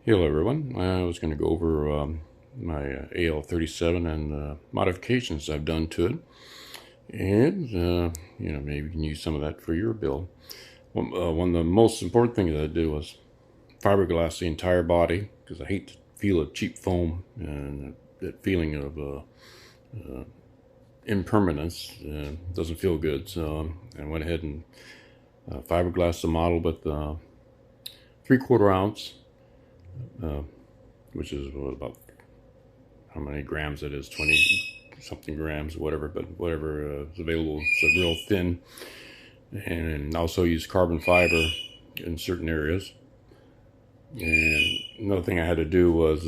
Hello everyone. I was going to go over my AL37 and modifications I've done to it, and maybe you can use some of that for your build. One of the most important things that I did was fiberglass the entire body, because I hate the feel of cheap foam and that feeling of impermanence. Doesn't feel good. So I went ahead and fiberglassed the model with 3/4 ounce. Which is about how many grams it is, 20 something grams, whatever, but whatever is available. It's real thin, and also use carbon fiber in certain areas. And another thing I had to do was,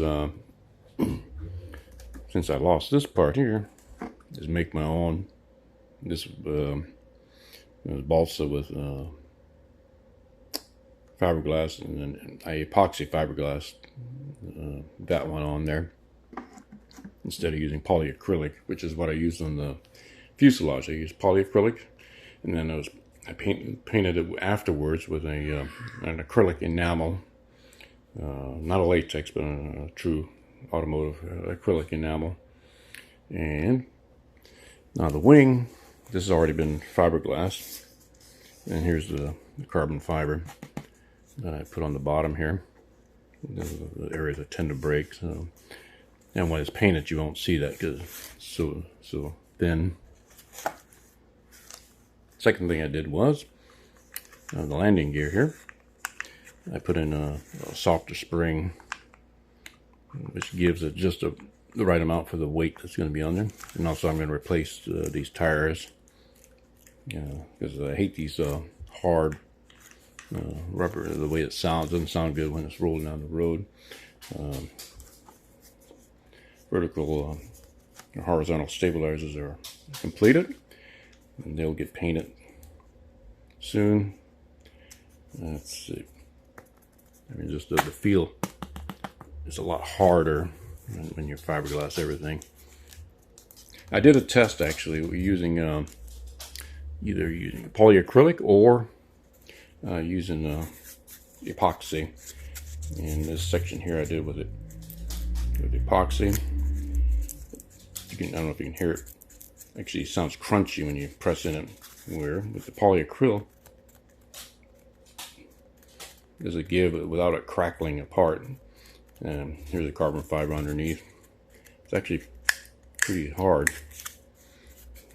since I lost this part here, is make my own. This balsa with fiberglass, and then I epoxy fiberglass that one on there instead of using polyacrylic, which is what I used on the fuselage. I used polyacrylic, and then I painted it afterwards with an acrylic enamel, not a latex, but a true automotive acrylic enamel. And now the wing, this has already been fiberglass, and here's the carbon fiber that I put on the bottom here. The areas that tend to break. So, and when it's painted, you won't see that because it's so thin. Second thing I did was the landing gear here. I put in a softer spring, which gives it just the right amount for the weight that's going to be on there. And also, I'm going to replace these tires because I hate these hard rubber. The way it sounds doesn't sound good when it's rolling down the road. Vertical or horizontal stabilizers are completed, and they'll get painted soon. Let's see. I mean, just the feel is a lot harder when you fiberglass everything. I did a test actually using either using polyacrylic or using epoxy. In this section here I did with epoxy. I don't know if you can hear it. Actually, it sounds crunchy when you press in it. Where with the polyacrylic, does it give without it crackling apart. And here's the carbon fiber underneath. It's actually pretty hard.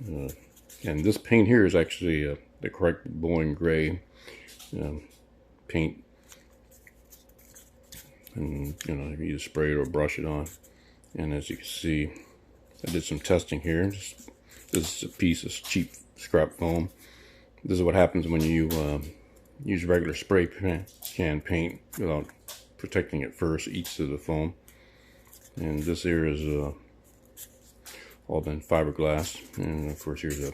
And this paint here is actually the correct Boeing gray paint, and you can either spray it or brush it on. And as you can see, I did some testing here. This is a piece of cheap scrap foam. This is what happens when you use regular spray can paint without protecting it first. It eats through the foam. And this here is all been fiberglass, and of course here's a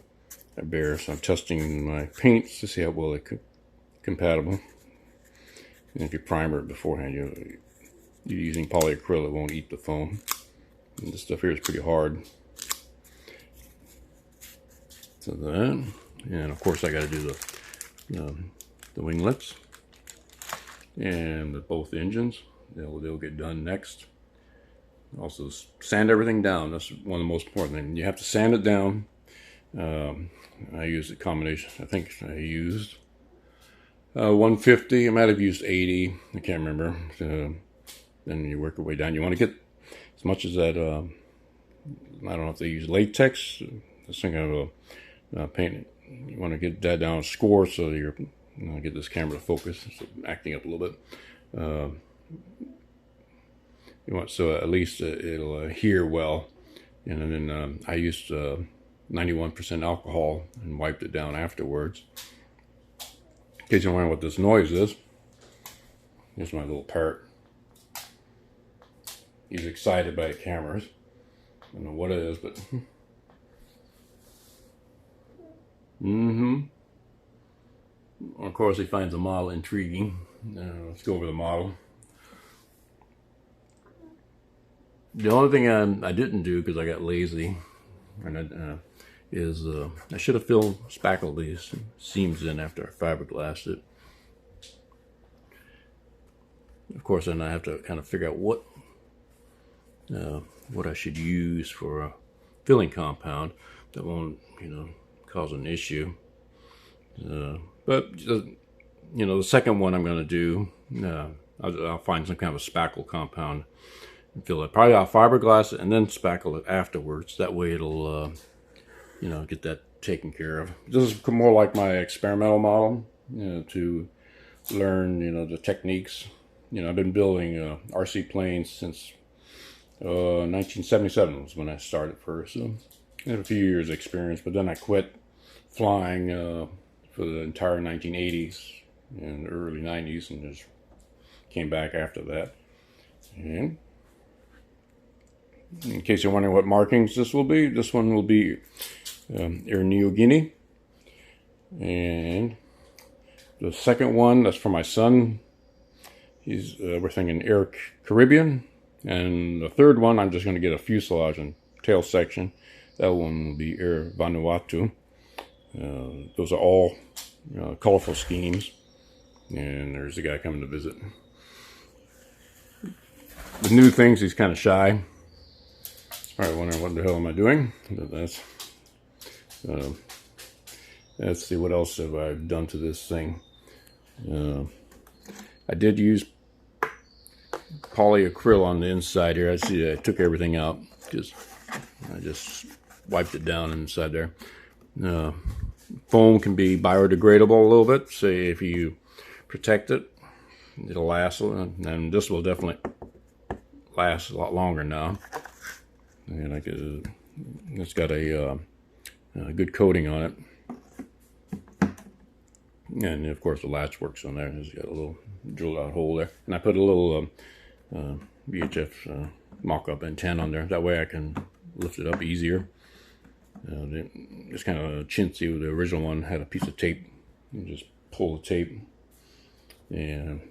bear. So I'm testing my paints to see how well they're compatible. And if you primer it beforehand, you're using polyacrylic, it won't eat the foam. And this stuff here is pretty hard. So that, and of course I got to do the winglets and both engines. They'll get done next. Also sand everything down. That's one of the most important things. You have to sand it down. I used a combination. I think I used 150. I might have used 80. I can't remember. Then you work your way down. You want to get as much as that. I don't know if they use latex. This thing of paint. You want to get that down a score so you're get this camera to focus. It's acting up a little bit. You want so at least it'll hear well. And then I used 91% alcohol and wiped it down afterwards. In case you wonder what this noise is, here's my little parrot. He's excited by the cameras. I don't know what it is, but of course he finds the model intriguing. Let's go over the model. The only thing I didn't do, because I got lazy, and is I should have spackled these seams in after I fiberglassed it. of course, then I have to kind of figure out what I should use for a filling compound that won't, cause an issue. But the second one I'm going to do, I'll find some kind of a spackle compound and fill it. Probably I'll fiberglass it and then spackle it afterwards. That way it'll, get that taken care of. This is more like my experimental model, to learn, the techniques. I've been building RC planes since 1977 was when I started first. So I had a few years experience, but then I quit flying for the entire 1980s and early 90s and just came back after that. And in case you're wondering what markings this will be, this one will be Air New Guinea. And the second one, that's for my son. We're thinking Air Caribbean. And the third one, I'm just going to get a fuselage and tail section. That one will be Air Vanuatu. Those are all colorful schemes. And there's a guy coming to visit. The new things, he's kind of shy. He's probably wondering what the hell am I doing. But let's see, what else have I done to this thing. I did use polyacryl on the inside here. I see I took everything out because I just wiped it down inside there. Foam can be biodegradable a little bit. Say if you protect it, it'll last, and this will definitely last a lot longer now. And it's got a good coating on it. And of course the latch works on there. It's got a little drilled out hole there. And I put a little VHF mock-up antenna on there. That way I can lift it up easier. It's kind of chintzy. The original one had a piece of tape. You just pull the tape. And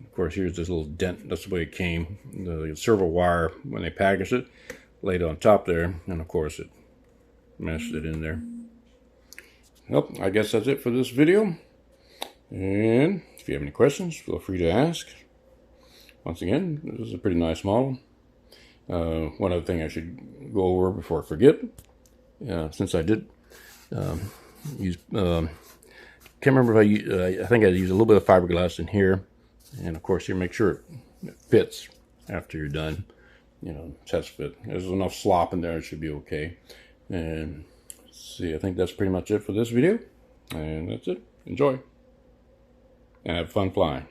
of course here's this little dent. That's the way it came. The servo wire, when they packaged it, laid on top there. And of course it meshed it in there. Well, I guess that's it for this video. And if you have any questions, feel free to ask. Once again, this is a pretty nice model. One other thing I should go over before I forget, since I did use, can't remember if I think I used a little bit of fiberglass in here, and of course you make sure it fits after you're done. Test fit. There's enough slop in there; it should be okay. And let's see, I think that's pretty much it for this video, and that's it. Enjoy. And have fun flying.